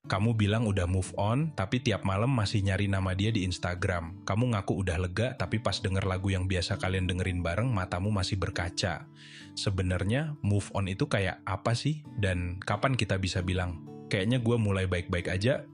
Kamu bilang udah move on, tapi tiap malam masih nyari nama dia di Instagram. Kamu ngaku udah lega, tapi pas denger lagu yang biasa kalian dengerin bareng, matamu masih berkaca. Sebenarnya move on itu kayak apa sih? Dan kapan kita bisa bilang, kayaknya gue mulai baik-baik aja?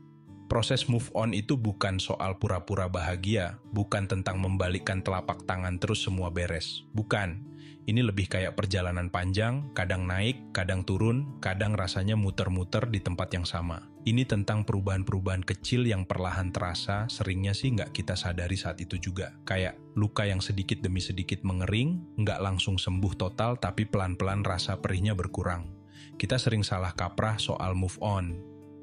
Proses move on itu bukan soal pura-pura bahagia, bukan tentang membalikkan telapak tangan terus semua beres. Bukan. Ini lebih kayak perjalanan panjang, kadang naik, kadang turun, kadang rasanya muter-muter di tempat yang sama. Ini tentang perubahan-perubahan kecil yang perlahan terasa, seringnya sih nggak kita sadari saat itu juga. Kayak luka yang sedikit demi sedikit mengering, nggak langsung sembuh total, tapi pelan-pelan rasa perihnya berkurang. Kita sering salah kaprah soal move on.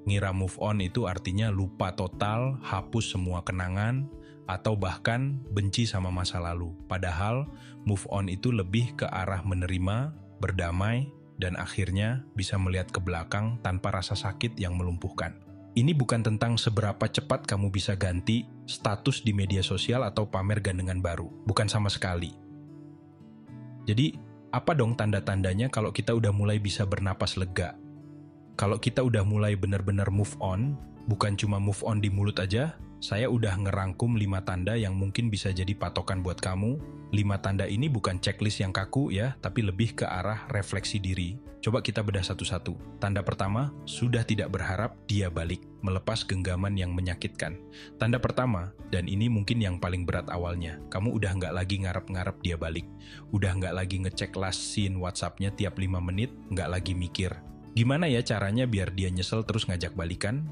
Ngira move on itu artinya lupa total, hapus semua kenangan, atau bahkan benci sama masa lalu. Padahal, move on itu lebih ke arah menerima, berdamai, dan akhirnya bisa melihat ke belakang tanpa rasa sakit yang melumpuhkan. Ini bukan tentang seberapa cepat kamu bisa ganti status di media sosial atau pamer gandengan baru. Bukan sama sekali. Jadi, apa dong tanda-tandanya kalau kita udah mulai bisa bernapas lega? Kalau kita udah mulai benar-benar move on, bukan cuma move on di mulut aja, saya udah ngerangkum 5 tanda yang mungkin bisa jadi patokan buat kamu. 5 tanda ini bukan checklist yang kaku ya, tapi lebih ke arah refleksi diri. Coba kita bedah satu-satu. Tanda pertama, sudah tidak berharap dia balik, melepas genggaman yang menyakitkan. Tanda pertama, dan ini mungkin yang paling berat awalnya, kamu udah nggak lagi ngarep-ngarep dia balik. Udah nggak lagi ngecek last scene WhatsApp-nya tiap 5 menit, nggak lagi mikir, gimana ya caranya biar dia nyesel terus ngajak balikan?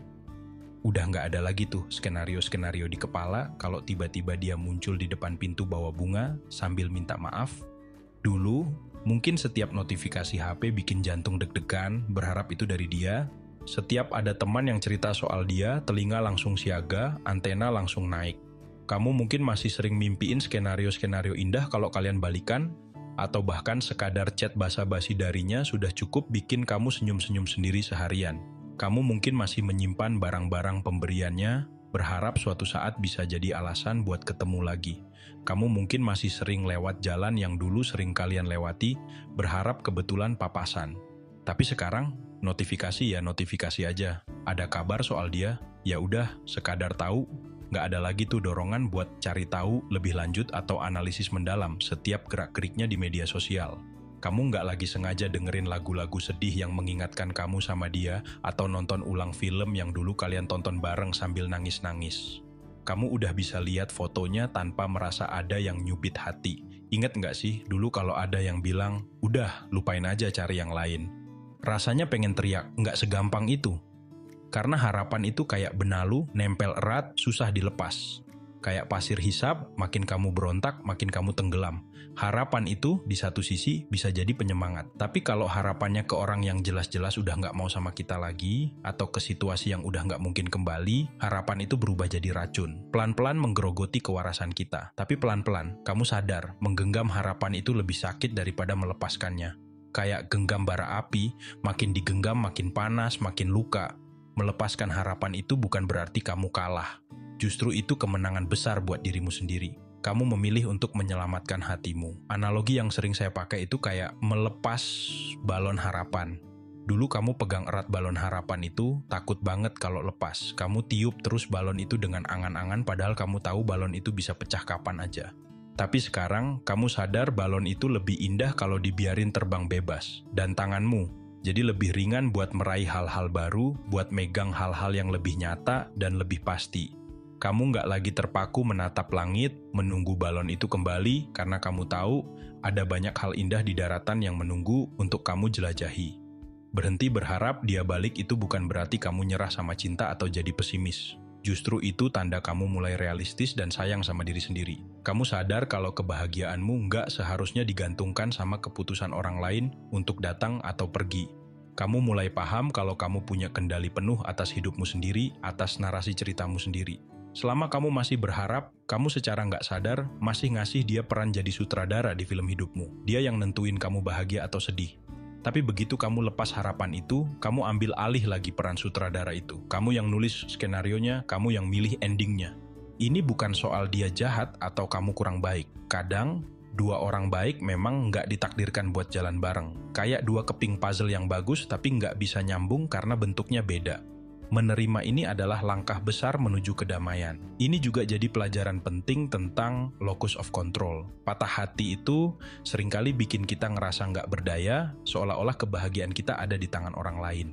Udah nggak ada lagi tuh skenario-skenario di kepala kalau tiba-tiba dia muncul di depan pintu bawa bunga sambil minta maaf. Dulu, mungkin setiap notifikasi HP bikin jantung deg-degan, berharap itu dari dia. Setiap ada teman yang cerita soal dia, telinga langsung siaga, antena langsung naik. Kamu mungkin masih sering mimpiin skenario-skenario indah kalau kalian balikan, atau bahkan sekadar chat basa-basi darinya sudah cukup bikin kamu senyum-senyum sendiri seharian. Kamu mungkin masih menyimpan barang-barang pemberiannya, berharap suatu saat bisa jadi alasan buat ketemu lagi. Kamu mungkin masih sering lewat jalan yang dulu sering kalian lewati, berharap kebetulan papasan. Tapi sekarang, notifikasi ya notifikasi aja. Ada kabar soal dia, ya udah, sekadar tahu. Nggak ada lagi tuh dorongan buat cari tahu lebih lanjut atau analisis mendalam setiap gerak-geriknya di media sosial. Kamu nggak lagi sengaja dengerin lagu-lagu sedih yang mengingatkan kamu sama dia atau nonton ulang film yang dulu kalian tonton bareng sambil nangis-nangis. Kamu udah bisa lihat fotonya tanpa merasa ada yang nyubit hati. Ingat nggak sih, dulu kalau ada yang bilang, udah, lupain aja cari yang lain. Rasanya pengen teriak, nggak segampang itu. Karena harapan itu kayak benalu, nempel erat, susah dilepas. Kayak pasir hisap, makin kamu berontak, makin kamu tenggelam. Harapan itu di satu sisi bisa jadi penyemangat. Tapi kalau harapannya ke orang yang jelas-jelas udah nggak mau sama kita lagi, atau ke situasi yang udah nggak mungkin kembali, harapan itu berubah jadi racun. Pelan-pelan menggerogoti kewarasan kita. Tapi pelan-pelan, kamu sadar, menggenggam harapan itu lebih sakit daripada melepaskannya. Kayak genggam bara api, makin digenggam makin panas, makin luka. Melepaskan harapan itu bukan berarti kamu kalah. Justru itu kemenangan besar buat dirimu sendiri. Kamu memilih untuk menyelamatkan hatimu. Analogi yang sering saya pakai itu kayak melepas balon harapan. Dulu kamu pegang erat balon harapan itu, takut banget kalau lepas. Kamu tiup terus balon itu dengan angan-angan padahal kamu tahu balon itu bisa pecah kapan aja. Tapi sekarang kamu sadar balon itu lebih indah kalau dibiarin terbang bebas. Dan tanganmu jadi lebih ringan buat meraih hal-hal baru, buat megang hal-hal yang lebih nyata dan lebih pasti. Kamu nggak lagi terpaku menatap langit, menunggu balon itu kembali, karena kamu tahu ada banyak hal indah di daratan yang menunggu untuk kamu jelajahi. Berhenti berharap dia balik itu bukan berarti kamu nyerah sama cinta atau jadi pesimis. Justru itu tanda kamu mulai realistis dan sayang sama diri sendiri. Kamu sadar kalau kebahagiaanmu nggak seharusnya digantungkan sama keputusan orang lain untuk datang atau pergi. Kamu mulai paham kalau kamu punya kendali penuh atas hidupmu sendiri, atas narasi ceritamu sendiri. Selama kamu masih berharap, kamu secara nggak sadar masih ngasih dia peran jadi sutradara di film hidupmu. Dia yang nentuin kamu bahagia atau sedih. Tapi begitu kamu lepas harapan itu, kamu ambil alih lagi peran sutradara itu. Kamu yang nulis skenarionya, kamu yang milih endingnya. Ini bukan soal dia jahat atau kamu kurang baik. Kadang, dua orang baik memang nggak ditakdirkan buat jalan bareng. Kayak dua keping puzzle yang bagus tapi nggak bisa nyambung karena bentuknya beda. Menerima ini adalah langkah besar menuju kedamaian. Ini juga jadi pelajaran penting tentang locus of control. Patah hati itu seringkali bikin kita ngerasa nggak berdaya, seolah-olah kebahagiaan kita ada di tangan orang lain.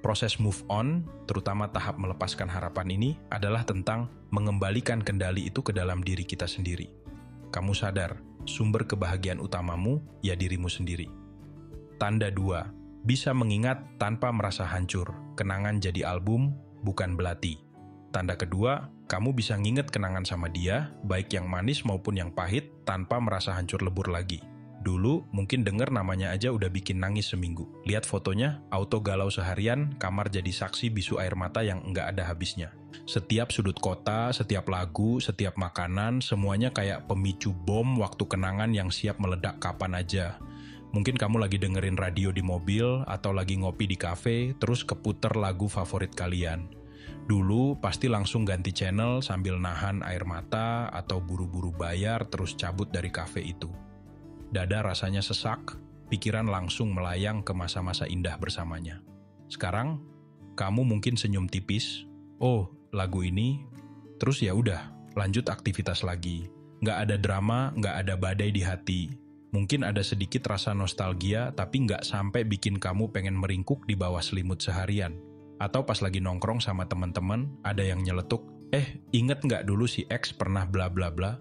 Proses move on, terutama tahap melepaskan harapan ini, adalah tentang mengembalikan kendali itu ke dalam diri kita sendiri. Kamu sadar, sumber kebahagiaan utamamu ya dirimu sendiri. Tanda 2. Bisa mengingat tanpa merasa hancur. Kenangan jadi album, bukan belati. Tanda kedua, kamu bisa nginget kenangan sama dia, baik yang manis maupun yang pahit, tanpa merasa hancur lebur lagi. Dulu, mungkin denger namanya aja udah bikin nangis seminggu. Lihat fotonya, auto galau seharian, kamar jadi saksi bisu air mata yang nggak ada habisnya. Setiap sudut kota, setiap lagu, setiap makanan, semuanya kayak pemicu bom waktu kenangan yang siap meledak kapan aja. Mungkin kamu lagi dengerin radio di mobil atau lagi ngopi di kafe, terus keputer lagu favorit kalian. Dulu pasti langsung ganti channel sambil nahan air mata atau buru-buru bayar terus cabut dari kafe itu. Dada rasanya sesak, pikiran langsung melayang ke masa-masa indah bersamanya. Sekarang, kamu mungkin senyum tipis, oh lagu ini, terus ya udah, lanjut aktivitas lagi. Nggak ada drama, nggak ada badai di hati. Mungkin ada sedikit rasa nostalgia, tapi nggak sampai bikin kamu pengen meringkuk di bawah selimut seharian. Atau pas lagi nongkrong sama teman-teman, ada yang nyeletuk, inget nggak dulu si X pernah bla bla bla?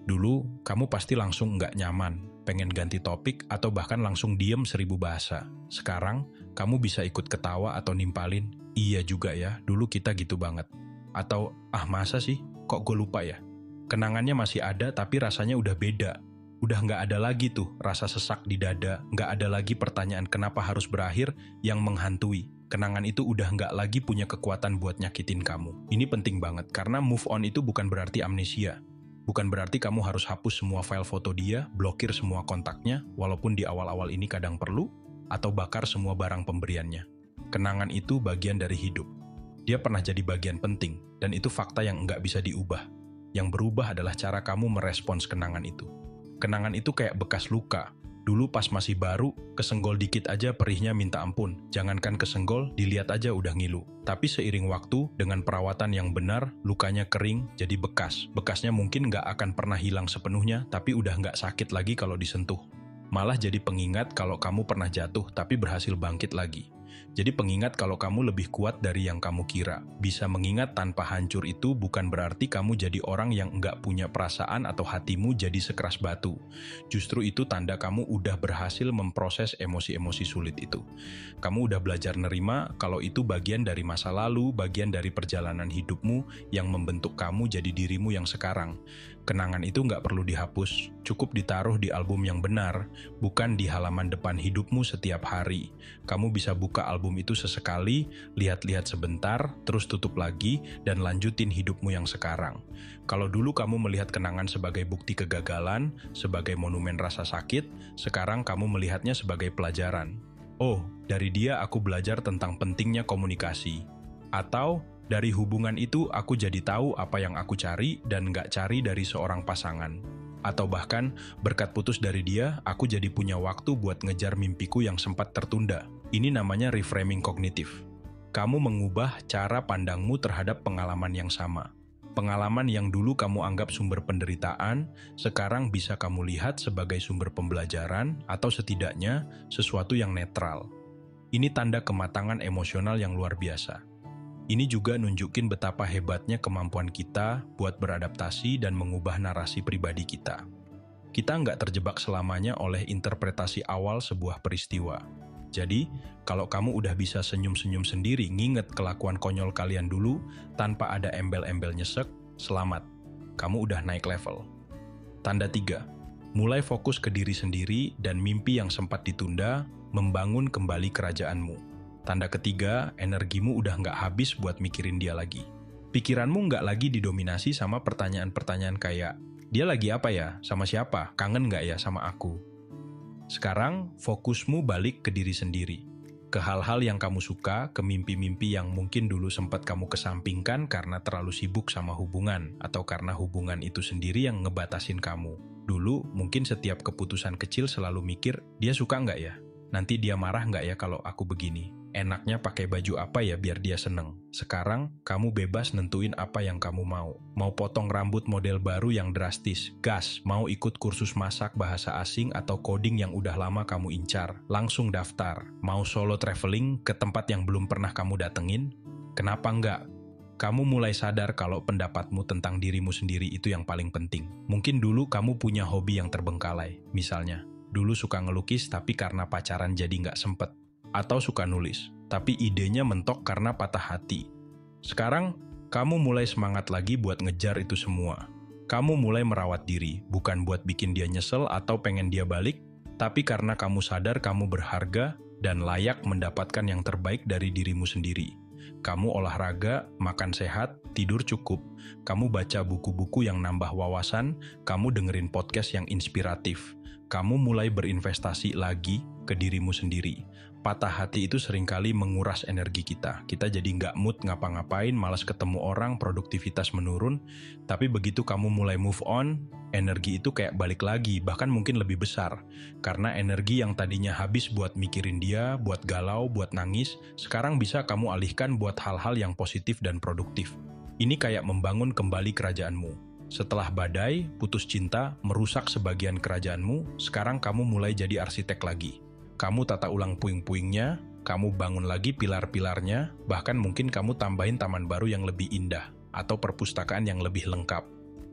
Dulu, kamu pasti langsung nggak nyaman, pengen ganti topik, atau bahkan langsung diem 1000 bahasa. Sekarang, kamu bisa ikut ketawa atau nimpalin, iya juga ya, dulu kita gitu banget. Atau, masa sih, kok gue lupa ya? Kenangannya masih ada, tapi rasanya udah beda. Udah nggak ada lagi tuh rasa sesak di dada, nggak ada lagi pertanyaan kenapa harus berakhir yang menghantui. Kenangan itu udah nggak lagi punya kekuatan buat nyakitin kamu. Ini penting banget, karena move on itu bukan berarti amnesia. Bukan berarti kamu harus hapus semua file foto dia, blokir semua kontaknya, walaupun di awal-awal ini kadang perlu, atau bakar semua barang pemberiannya. Kenangan itu bagian dari hidup. Dia pernah jadi bagian penting, dan itu fakta yang nggak bisa diubah. Yang berubah adalah cara kamu merespons kenangan itu. Kenangan itu kayak bekas luka. Dulu pas masih baru, kesenggol dikit aja perihnya minta ampun. Jangankan kesenggol, dilihat aja udah ngilu. Tapi seiring waktu, dengan perawatan yang benar, lukanya kering jadi bekas. Bekasnya mungkin nggak akan pernah hilang sepenuhnya, tapi udah nggak sakit lagi kalau disentuh. Malah jadi pengingat kalau kamu pernah jatuh, tapi berhasil bangkit lagi. Jadi pengingat kalau kamu lebih kuat dari yang kamu kira. Bisa mengingat tanpa hancur itu bukan berarti kamu jadi orang yang nggak punya perasaan atau hatimu jadi sekeras batu. Justru itu tanda kamu udah berhasil memproses emosi-emosi sulit itu. Kamu udah belajar nerima kalau itu bagian dari masa lalu, bagian dari perjalanan hidupmu yang membentuk kamu jadi dirimu yang sekarang. Kenangan itu nggak perlu dihapus, cukup ditaruh di album yang benar, bukan di halaman depan hidupmu setiap hari. Kamu bisa buka album itu sesekali, lihat-lihat sebentar, terus tutup lagi, dan lanjutin hidupmu yang sekarang. Kalau dulu kamu melihat kenangan sebagai bukti kegagalan, sebagai monumen rasa sakit, sekarang kamu melihatnya sebagai pelajaran. Oh, dari dia aku belajar tentang pentingnya komunikasi. Atau, dari hubungan itu aku jadi tahu apa yang aku cari dan nggak cari dari seorang pasangan. Atau bahkan, berkat putus dari dia, aku jadi punya waktu buat ngejar mimpiku yang sempat tertunda. Ini namanya reframing kognitif. Kamu mengubah cara pandangmu terhadap pengalaman yang sama. Pengalaman yang dulu kamu anggap sumber penderitaan, sekarang bisa kamu lihat sebagai sumber pembelajaran atau setidaknya sesuatu yang netral. Ini tanda kematangan emosional yang luar biasa. Ini juga nunjukin betapa hebatnya kemampuan kita buat beradaptasi dan mengubah narasi pribadi kita. Kita nggak terjebak selamanya oleh interpretasi awal sebuah peristiwa. Jadi, kalau kamu udah bisa senyum-senyum sendiri nginget kelakuan konyol kalian dulu tanpa ada embel-embel nyesek, selamat. Kamu udah naik level. Tanda 3. Mulai fokus ke diri sendiri dan mimpi yang sempat ditunda, membangun kembali kerajaanmu. Tanda ketiga, energimu udah nggak habis buat mikirin dia lagi. Pikiranmu nggak lagi didominasi sama pertanyaan-pertanyaan kayak, dia lagi apa ya? Sama siapa? Kangen nggak ya sama aku? Sekarang, fokusmu balik ke diri sendiri. Ke hal-hal yang kamu suka, ke mimpi-mimpi yang mungkin dulu sempat kamu kesampingkan karena terlalu sibuk sama hubungan, atau karena hubungan itu sendiri yang ngebatasin kamu. Dulu, mungkin setiap keputusan kecil selalu mikir, dia suka nggak ya? Nanti dia marah nggak ya kalau aku begini? enaknya pakai baju apa ya biar dia seneng. Sekarang, kamu bebas nentuin apa yang kamu mau. Mau potong rambut model baru yang drastis, gas. Mau ikut kursus masak bahasa asing atau coding yang udah lama kamu incar, langsung daftar. Mau solo traveling ke tempat yang belum pernah kamu datengin? Kenapa enggak? Kamu mulai sadar kalau pendapatmu tentang dirimu sendiri itu yang paling penting. Mungkin dulu kamu punya hobi yang terbengkalai, misalnya. Dulu suka ngelukis tapi karena pacaran jadi nggak sempet. Atau suka nulis, tapi idenya mentok karena patah hati. Sekarang, kamu mulai semangat lagi buat ngejar itu semua. Kamu mulai merawat diri, bukan buat bikin dia nyesel atau pengen dia balik, tapi karena kamu sadar kamu berharga dan layak mendapatkan yang terbaik dari dirimu sendiri. Kamu olahraga, makan sehat, tidur cukup. Kamu baca buku-buku yang nambah wawasan, kamu dengerin podcast yang inspiratif. Kamu mulai berinvestasi lagi ke dirimu sendiri. Patah hati itu seringkali menguras energi kita. Kita jadi nggak mood ngapa-ngapain, malas ketemu orang, produktivitas menurun. Tapi begitu kamu mulai move on, energi itu kayak balik lagi, bahkan mungkin lebih besar. Karena energi yang tadinya habis buat mikirin dia, buat galau, buat nangis, sekarang bisa kamu alihkan buat hal-hal yang positif dan produktif. Ini kayak membangun kembali kerajaanmu. Setelah badai, putus cinta, merusak sebagian kerajaanmu, sekarang kamu mulai jadi arsitek lagi. Kamu tata ulang puing-puingnya, kamu bangun lagi pilar-pilarnya, bahkan mungkin kamu tambahin taman baru yang lebih indah, atau perpustakaan yang lebih lengkap.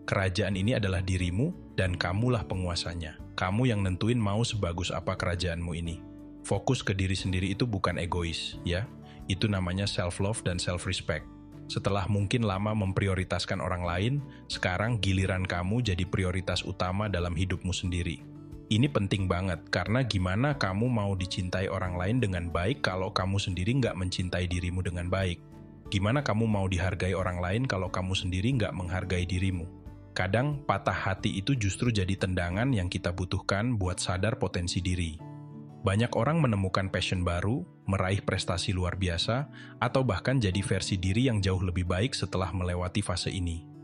Kerajaan ini adalah dirimu, dan kamulah penguasanya. Kamu yang nentuin mau sebagus apa kerajaanmu ini. Fokus ke diri sendiri itu bukan egois, ya. Itu namanya self-love dan self-respect. Setelah mungkin lama memprioritaskan orang lain, sekarang giliran kamu jadi prioritas utama dalam hidupmu sendiri. Ini penting banget, karena gimana kamu mau dicintai orang lain dengan baik kalau kamu sendiri nggak mencintai dirimu dengan baik? Gimana kamu mau dihargai orang lain kalau kamu sendiri nggak menghargai dirimu? Kadang patah hati itu justru jadi tendangan yang kita butuhkan buat sadar potensi diri. Banyak orang menemukan passion baru, meraih prestasi luar biasa, atau bahkan jadi versi diri yang jauh lebih baik setelah melewati fase ini.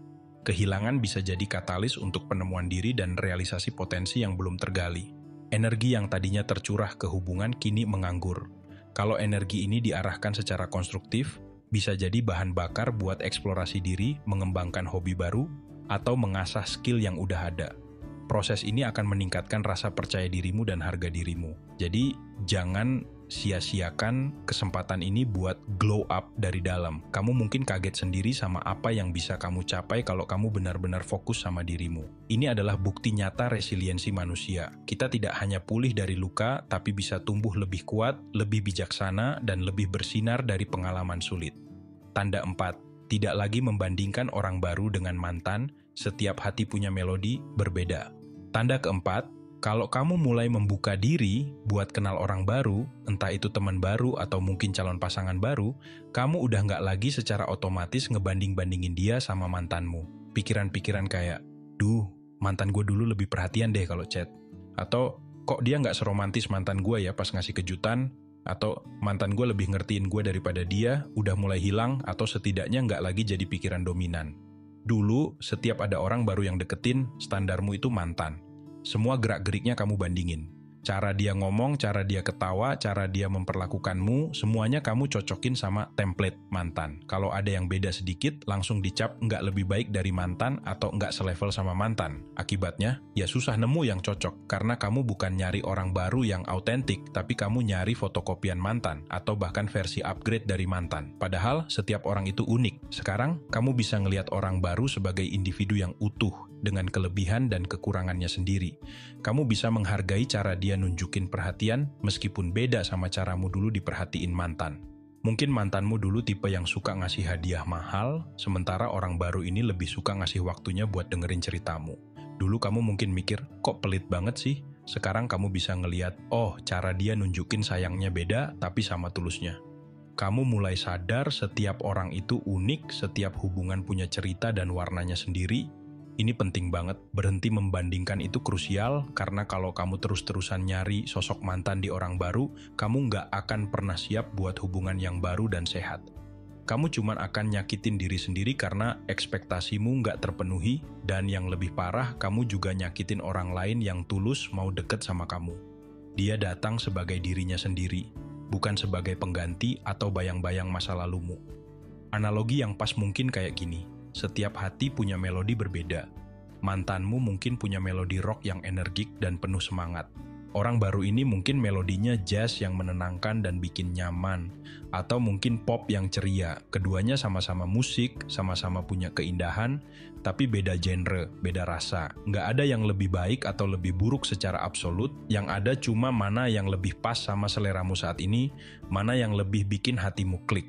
Kehilangan bisa jadi katalis untuk penemuan diri dan realisasi potensi yang belum tergali. Energi yang tadinya tercurah ke hubungan kini menganggur. Kalau energi ini diarahkan secara konstruktif, bisa jadi bahan bakar buat eksplorasi diri, mengembangkan hobi baru, atau mengasah skill yang udah ada. Proses ini akan meningkatkan rasa percaya dirimu dan harga dirimu. Jadi, jangan sia-siakan kesempatan ini buat glow up dari dalam. Kamu mungkin kaget sendiri sama apa yang bisa kamu capai kalau kamu benar-benar fokus sama dirimu. Ini adalah bukti nyata resiliensi manusia. Kita tidak hanya pulih dari luka, tapi bisa tumbuh lebih kuat, lebih bijaksana, dan lebih bersinar dari pengalaman sulit. Tanda 4. Tidak lagi membandingkan orang baru dengan mantan, setiap hati punya melodi berbeda. Tanda keempat, kalau kamu mulai membuka diri buat kenal orang baru, entah itu teman baru atau mungkin calon pasangan baru, kamu udah nggak lagi secara otomatis ngebanding-bandingin dia sama mantanmu. Pikiran-pikiran kayak, duh, mantan gue dulu lebih perhatian deh kalau chat. Atau, kok dia nggak seromantis mantan gue ya pas ngasih kejutan? Atau, mantan gue lebih ngertiin gue daripada dia, udah mulai hilang atau setidaknya nggak lagi jadi pikiran dominan. Dulu, setiap ada orang baru yang deketin, standarmu itu mantan. Semua gerak-geriknya kamu bandingin. Cara dia ngomong, cara dia ketawa, cara dia memperlakukanmu, semuanya kamu cocokin sama template mantan. Kalau ada yang beda sedikit, langsung dicap nggak lebih baik dari mantan atau nggak selevel sama mantan. Akibatnya, ya susah nemu yang cocok, karena kamu bukan nyari orang baru yang autentik, tapi kamu nyari fotokopian mantan, atau bahkan versi upgrade dari mantan. Padahal, setiap orang itu unik. Sekarang, kamu bisa ngelihat orang baru sebagai individu yang utuh, dengan kelebihan dan kekurangannya sendiri. Kamu bisa menghargai cara dia nunjukin perhatian meskipun beda sama caramu dulu diperhatiin mantan. Mungkin mantanmu dulu tipe yang suka ngasih hadiah mahal, sementara orang baru ini lebih suka ngasih waktunya buat dengerin ceritamu. Dulu kamu mungkin mikir, kok pelit banget sih? Sekarang kamu bisa ngeliat, oh cara dia nunjukin sayangnya beda tapi sama tulusnya. Kamu mulai sadar setiap orang itu unik, setiap hubungan punya cerita dan warnanya sendiri. Ini penting banget, berhenti membandingkan itu krusial, karena kalau kamu terus-terusan nyari sosok mantan di orang baru, kamu nggak akan pernah siap buat hubungan yang baru dan sehat. Kamu cuma akan nyakitin diri sendiri karena ekspektasimu nggak terpenuhi, dan yang lebih parah, kamu juga nyakitin orang lain yang tulus mau deket sama kamu. Dia datang sebagai dirinya sendiri. bukan sebagai pengganti atau bayang-bayang masa lalumu. Analogi yang pas mungkin kayak gini, setiap hati punya melodi berbeda. Mantanmu mungkin punya melodi rock yang energik dan penuh semangat. Orang baru ini mungkin melodinya jazz yang menenangkan dan bikin nyaman, atau mungkin pop yang ceria. Keduanya sama-sama musik, sama-sama punya keindahan, tapi beda genre, beda rasa. Nggak ada yang lebih baik atau lebih buruk secara absolut, yang ada cuma mana yang lebih pas sama seleramu saat ini, mana yang lebih bikin hatimu klik.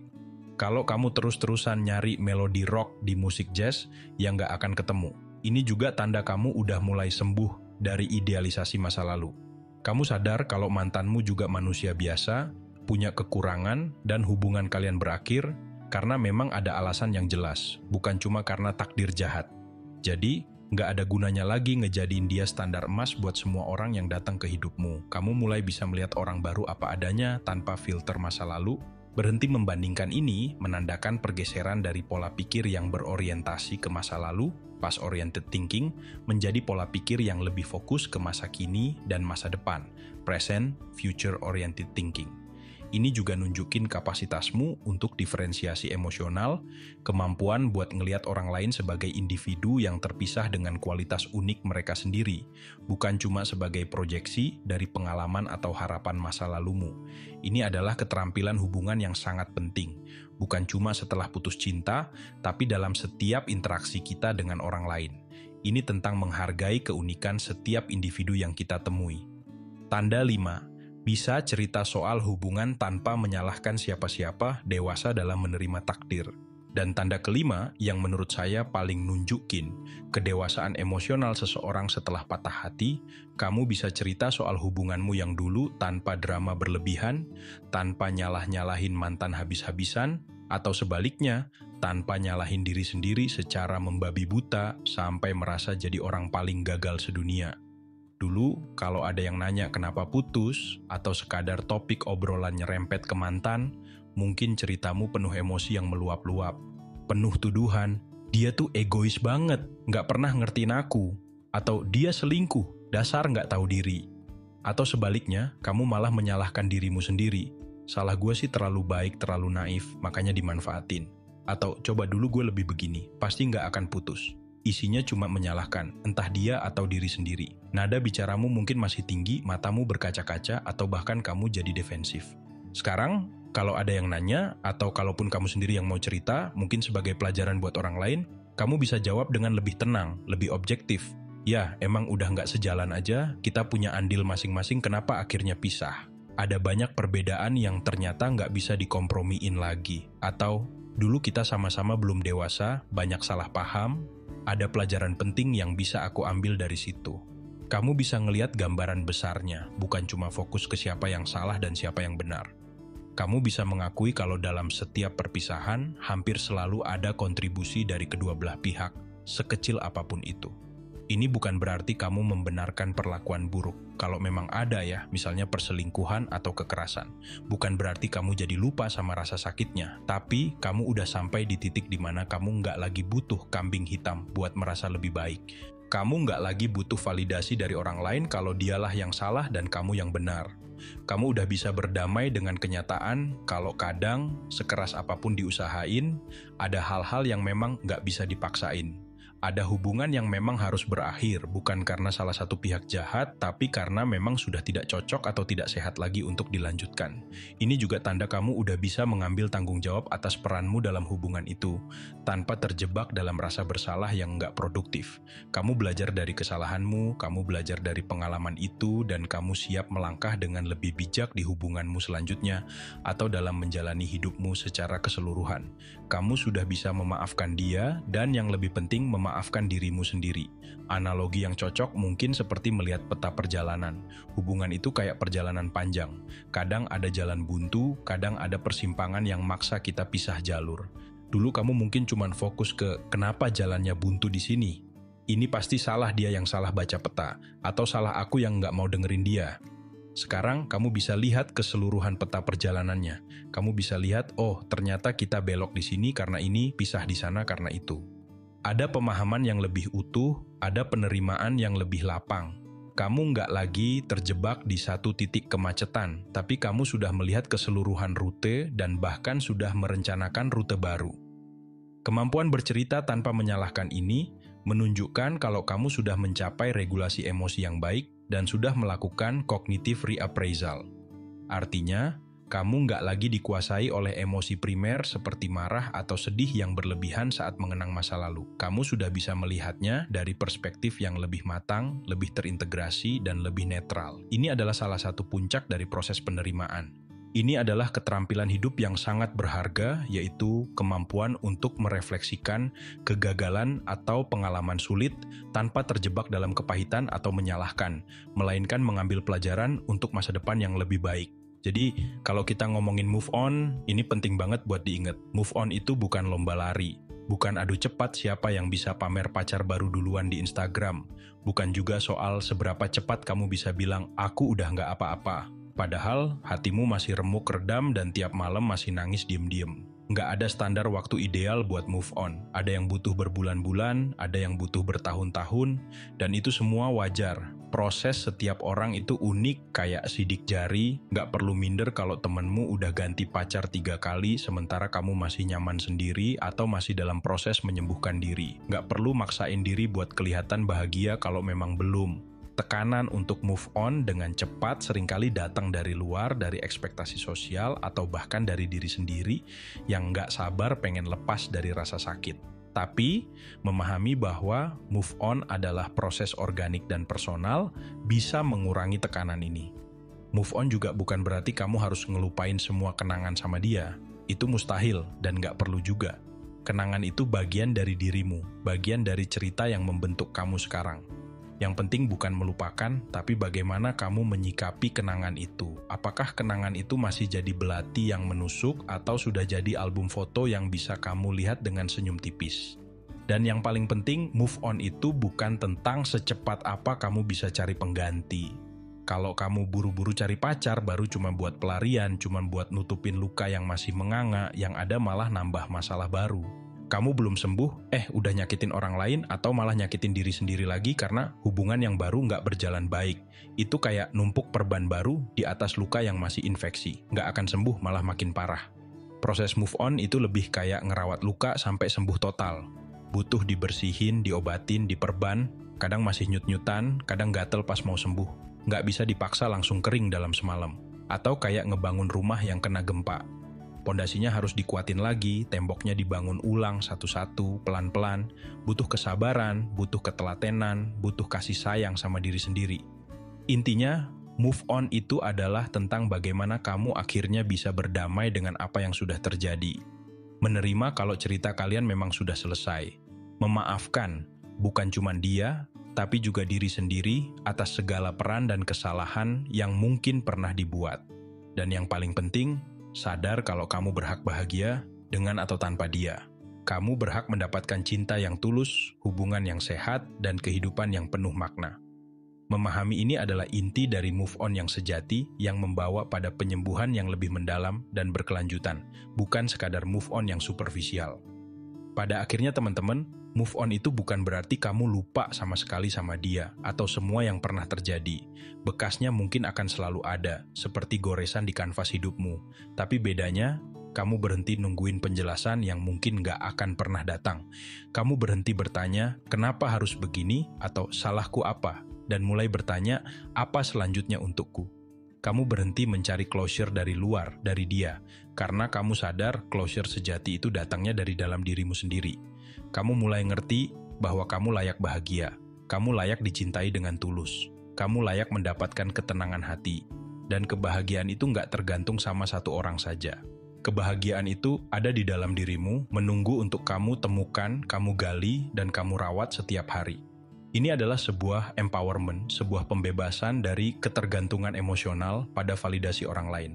Kalau kamu terus-terusan nyari melodi rock di musik jazz, ya nggak akan ketemu. Ini juga tanda kamu udah mulai sembuh dari idealisasi masa lalu. Kamu sadar kalau mantanmu juga manusia biasa, punya kekurangan, dan hubungan kalian berakhir karena memang ada alasan yang jelas, bukan cuma karena takdir jahat. Jadi, nggak ada gunanya lagi ngejadiin dia standar emas buat semua orang yang datang ke hidupmu. Kamu mulai bisa melihat orang baru apa adanya tanpa filter masa lalu. Berhenti membandingkan ini menandakan pergeseran dari pola pikir yang berorientasi ke masa lalu, past-oriented thinking, menjadi pola pikir yang lebih fokus ke masa kini dan masa depan, present, future-oriented thinking. Ini juga nunjukin kapasitasmu untuk diferensiasi emosional, kemampuan buat ngelihat orang lain sebagai individu yang terpisah dengan kualitas unik mereka sendiri, bukan cuma sebagai proyeksi dari pengalaman atau harapan masa lalumu. Ini adalah keterampilan hubungan yang sangat penting, bukan cuma setelah putus cinta, tapi dalam setiap interaksi kita dengan orang lain. Ini tentang menghargai keunikan setiap individu yang kita temui. Tanda 5. Bisa cerita soal hubungan tanpa menyalahkan siapa-siapa, dewasa dalam menerima takdir. Dan tanda kelima yang menurut saya paling nunjukin kedewasaan emosional seseorang setelah patah hati, kamu bisa cerita soal hubunganmu yang dulu tanpa drama berlebihan, tanpa nyalah-nyalahin mantan habis-habisan, atau sebaliknya, tanpa nyalahin diri sendiri secara membabi buta sampai merasa jadi orang paling gagal sedunia. Dulu, kalau ada yang nanya kenapa putus, atau sekadar topik obrolan nyerempet ke mantan, mungkin ceritamu penuh emosi yang meluap-luap. Penuh tuduhan, dia tuh egois banget, nggak pernah ngertiin aku. Atau dia selingkuh, dasar nggak tahu diri. Atau sebaliknya, kamu malah menyalahkan dirimu sendiri. Salah gue sih terlalu baik, terlalu naif, makanya dimanfaatin. Atau coba dulu gue lebih begini, pasti nggak akan putus. Isinya cuma menyalahkan, entah dia atau diri sendiri. Nada bicaramu mungkin masih tinggi, matamu berkaca-kaca, atau bahkan kamu jadi defensif. Sekarang, kalau ada yang nanya, atau kalaupun kamu sendiri yang mau cerita, mungkin sebagai pelajaran buat orang lain, kamu bisa jawab dengan lebih tenang, lebih objektif. Ya, emang udah nggak sejalan aja, kita punya andil masing-masing kenapa akhirnya pisah. Ada banyak perbedaan yang ternyata nggak bisa dikompromiin lagi. Atau, dulu kita sama-sama belum dewasa, banyak salah paham, ada pelajaran penting yang bisa aku ambil dari situ. Kamu bisa ngelihat gambaran besarnya, bukan cuma fokus ke siapa yang salah dan siapa yang benar. Kamu bisa mengakui kalau dalam setiap perpisahan, hampir selalu ada kontribusi dari kedua belah pihak, sekecil apapun itu. Ini bukan berarti kamu membenarkan perlakuan buruk. Kalau memang ada ya, misalnya perselingkuhan atau kekerasan. Bukan berarti kamu jadi lupa sama rasa sakitnya. Tapi kamu udah sampai di titik di mana kamu nggak lagi butuh kambing hitam buat merasa lebih baik. Kamu nggak lagi butuh validasi dari orang lain kalau dialah yang salah dan kamu yang benar. Kamu udah bisa berdamai dengan kenyataan kalau kadang, sekeras apapun diusahain, ada hal-hal yang memang nggak bisa dipaksain. Ada hubungan yang memang harus berakhir, bukan karena salah satu pihak jahat, tapi karena memang sudah tidak cocok atau tidak sehat lagi untuk dilanjutkan. Ini juga tanda kamu udah bisa mengambil tanggung jawab atas peranmu dalam hubungan itu, tanpa terjebak dalam rasa bersalah yang nggak produktif. Kamu belajar dari kesalahanmu, kamu belajar dari pengalaman itu, dan kamu siap melangkah dengan lebih bijak di hubunganmu selanjutnya, atau dalam menjalani hidupmu secara keseluruhan. Kamu sudah bisa memaafkan dia, dan yang lebih penting memaafkan dirimu sendiri. Analogi yang cocok mungkin seperti melihat peta perjalanan. Hubungan itu kayak perjalanan panjang. Kadang ada jalan buntu, kadang ada persimpangan yang maksa kita pisah jalur. Dulu kamu mungkin cuma fokus ke kenapa jalannya buntu di sini. Ini pasti salah dia yang salah baca peta, atau salah aku yang nggak mau dengerin dia. Sekarang kamu bisa lihat keseluruhan peta perjalanannya. Kamu bisa lihat, oh ternyata kita belok di sini karena ini, pisah di sana karena itu. Ada pemahaman yang lebih utuh, ada penerimaan yang lebih lapang. Kamu nggak lagi terjebak di satu titik kemacetan, tapi kamu sudah melihat keseluruhan rute dan bahkan sudah merencanakan rute baru. Kemampuan bercerita tanpa menyalahkan ini menunjukkan kalau kamu sudah mencapai regulasi emosi yang baik dan sudah melakukan cognitive reappraisal. Artinya, kamu nggak lagi dikuasai oleh emosi primer seperti marah atau sedih yang berlebihan saat mengenang masa lalu. Kamu sudah bisa melihatnya dari perspektif yang lebih matang, lebih terintegrasi, dan lebih netral. Ini adalah salah satu puncak dari proses penerimaan. Ini adalah keterampilan hidup yang sangat berharga, yaitu kemampuan untuk merefleksikan kegagalan atau pengalaman sulit tanpa terjebak dalam kepahitan atau menyalahkan, melainkan mengambil pelajaran untuk masa depan yang lebih baik. Jadi, kalau kita ngomongin move on, ini penting banget buat diingat. Move on itu bukan lomba lari, bukan adu cepat siapa yang bisa pamer pacar baru duluan di Instagram, bukan juga soal seberapa cepat kamu bisa bilang, aku udah nggak apa-apa. Padahal, hatimu masih remuk redam dan tiap malam masih nangis diem-diem. Nggak ada standar waktu ideal buat move on. Ada yang butuh berbulan-bulan, ada yang butuh bertahun-tahun, dan itu semua wajar. Proses setiap orang itu unik kayak sidik jari, nggak perlu minder kalau temenmu udah ganti pacar 3 kali sementara kamu masih nyaman sendiri atau masih dalam proses menyembuhkan diri. Nggak perlu maksain diri buat kelihatan bahagia kalau memang belum. Tekanan untuk move on dengan cepat seringkali datang dari luar, dari ekspektasi sosial, atau bahkan dari diri sendiri yang nggak sabar pengen lepas dari rasa sakit. Tapi, memahami bahwa move on adalah proses organik dan personal bisa mengurangi tekanan ini. Move on juga bukan berarti kamu harus ngelupain semua kenangan sama dia. Itu mustahil dan nggak perlu juga. Kenangan itu bagian dari dirimu, bagian dari cerita yang membentuk kamu sekarang. Yang penting bukan melupakan, tapi bagaimana kamu menyikapi kenangan itu. Apakah kenangan itu masih jadi belati yang menusuk atau sudah jadi album foto yang bisa kamu lihat dengan senyum tipis. Dan yang paling penting, move on itu bukan tentang secepat apa kamu bisa cari pengganti. Kalau kamu buru-buru cari pacar, baru cuma buat pelarian, cuma buat nutupin luka yang masih menganga, yang ada malah nambah masalah baru. Kamu belum sembuh, udah nyakitin orang lain atau malah nyakitin diri sendiri lagi karena hubungan yang baru nggak berjalan baik. Itu kayak numpuk perban baru di atas luka yang masih infeksi. Nggak akan sembuh, malah makin parah. Proses move on itu lebih kayak ngerawat luka sampai sembuh total. Butuh dibersihin, diobatin, diperban, kadang masih nyut-nyutan, kadang gatel pas mau sembuh. Nggak bisa dipaksa langsung kering dalam semalam. Atau kayak ngebangun rumah yang kena gempa. Pondasinya harus dikuatin lagi, temboknya dibangun ulang satu-satu, pelan-pelan. Butuh kesabaran, butuh ketelatenan, butuh kasih sayang sama diri sendiri. Intinya, move on itu adalah tentang bagaimana kamu akhirnya bisa berdamai dengan apa yang sudah terjadi. Menerima kalau cerita kalian memang sudah selesai. Memaafkan, bukan cuma dia, tapi juga diri sendiri atas segala peran dan kesalahan yang mungkin pernah dibuat. Dan yang paling penting, sadar kalau kamu berhak bahagia dengan atau tanpa dia. Kamu berhak mendapatkan cinta yang tulus, hubungan yang sehat, dan kehidupan yang penuh makna. Memahami ini adalah inti dari move on yang sejati yang membawa pada penyembuhan yang lebih mendalam dan berkelanjutan, bukan sekadar move on yang superficial. Pada akhirnya teman-teman, move on itu bukan berarti kamu lupa sama sekali sama dia atau semua yang pernah terjadi. Bekasnya mungkin akan selalu ada, seperti goresan di kanvas hidupmu. Tapi bedanya, kamu berhenti nungguin penjelasan yang mungkin gak akan pernah datang. Kamu berhenti bertanya, kenapa harus begini atau salahku apa? Dan mulai bertanya, apa selanjutnya untukku? Kamu berhenti mencari closure dari luar, dari dia, karena kamu sadar closure sejati itu datangnya dari dalam dirimu sendiri. Kamu mulai ngerti bahwa kamu layak bahagia, kamu layak dicintai dengan tulus, kamu layak mendapatkan ketenangan hati, dan kebahagiaan itu nggak tergantung sama satu orang saja. Kebahagiaan itu ada di dalam dirimu, menunggu untuk kamu temukan, kamu gali, dan kamu rawat setiap hari. Ini adalah sebuah empowerment, sebuah pembebasan dari ketergantungan emosional pada validasi orang lain.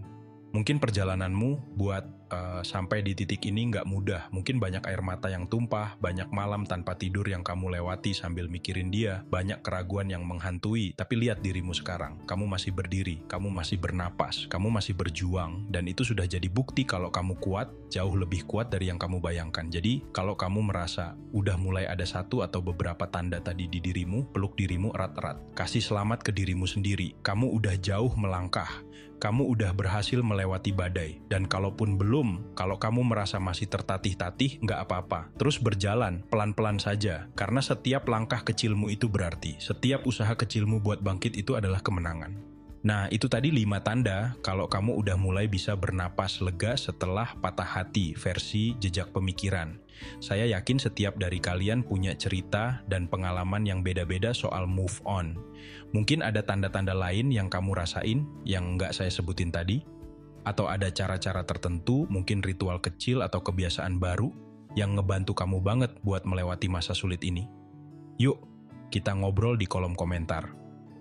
Mungkin perjalananmu buat sampai di titik ini nggak mudah. Mungkin banyak air mata yang tumpah, banyak malam tanpa tidur yang kamu lewati sambil mikirin dia, banyak keraguan yang menghantui. Tapi lihat dirimu sekarang, kamu masih berdiri, kamu masih bernapas, kamu masih berjuang, dan itu sudah jadi bukti kalau kamu kuat, jauh lebih kuat dari yang kamu bayangkan. Jadi, kalau kamu merasa udah mulai ada satu atau beberapa tanda tadi di dirimu, peluk dirimu erat-erat. Kasih selamat ke dirimu sendiri. Kamu udah jauh melangkah. Kamu udah berhasil melewati badai. Dan kalaupun belum, kalau kamu merasa masih tertatih-tatih, nggak apa-apa. Terus berjalan, pelan-pelan saja. Karena setiap langkah kecilmu itu berarti. Setiap usaha kecilmu buat bangkit itu adalah kemenangan. Nah, itu tadi 5 tanda kalau kamu udah mulai bisa bernapas lega setelah patah hati versi jejak pemikiran. Saya yakin setiap dari kalian punya cerita dan pengalaman yang beda-beda soal move on. Mungkin ada tanda-tanda lain yang kamu rasain yang nggak saya sebutin tadi? Atau ada cara-cara tertentu, mungkin ritual kecil atau kebiasaan baru yang ngebantu kamu banget buat melewati masa sulit ini? Yuk, kita ngobrol di kolom komentar.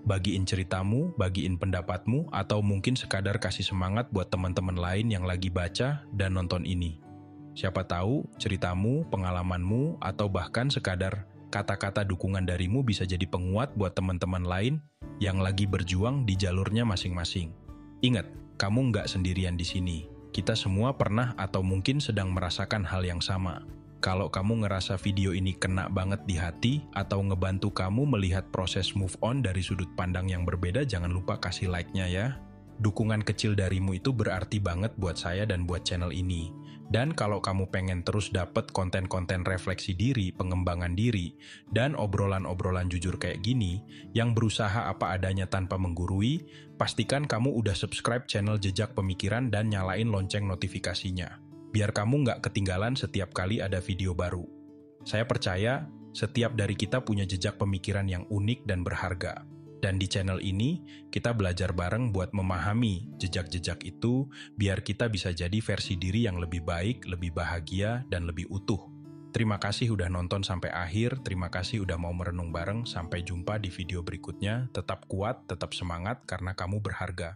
Bagiin ceritamu, bagiin pendapatmu, atau mungkin sekadar kasih semangat buat teman-teman lain yang lagi baca dan nonton ini. Siapa tahu ceritamu, pengalamanmu, atau bahkan sekadar kata-kata dukungan darimu bisa jadi penguat buat teman-teman lain yang lagi berjuang di jalurnya masing-masing. Ingat, kamu nggak sendirian di sini. Kita semua pernah atau mungkin sedang merasakan hal yang sama. Kalau kamu ngerasa video ini kena banget di hati atau ngebantu kamu melihat proses move on dari sudut pandang yang berbeda, jangan lupa kasih like-nya ya. Dukungan kecil darimu itu berarti banget buat saya dan buat channel ini. Dan kalau kamu pengen terus dapet konten-konten refleksi diri, pengembangan diri, dan obrolan-obrolan jujur kayak gini, yang berusaha apa adanya tanpa menggurui, pastikan kamu udah subscribe channel Jejak Pemikiran dan nyalain lonceng notifikasinya. Biar kamu nggak ketinggalan setiap kali ada video baru. Saya percaya, setiap dari kita punya jejak pemikiran yang unik dan berharga. Dan di channel ini, kita belajar bareng buat memahami jejak-jejak itu, biar kita bisa jadi versi diri yang lebih baik, lebih bahagia, dan lebih utuh. Terima kasih udah nonton sampai akhir, terima kasih udah mau merenung bareng, sampai jumpa di video berikutnya. Tetap kuat, tetap semangat, karena kamu berharga.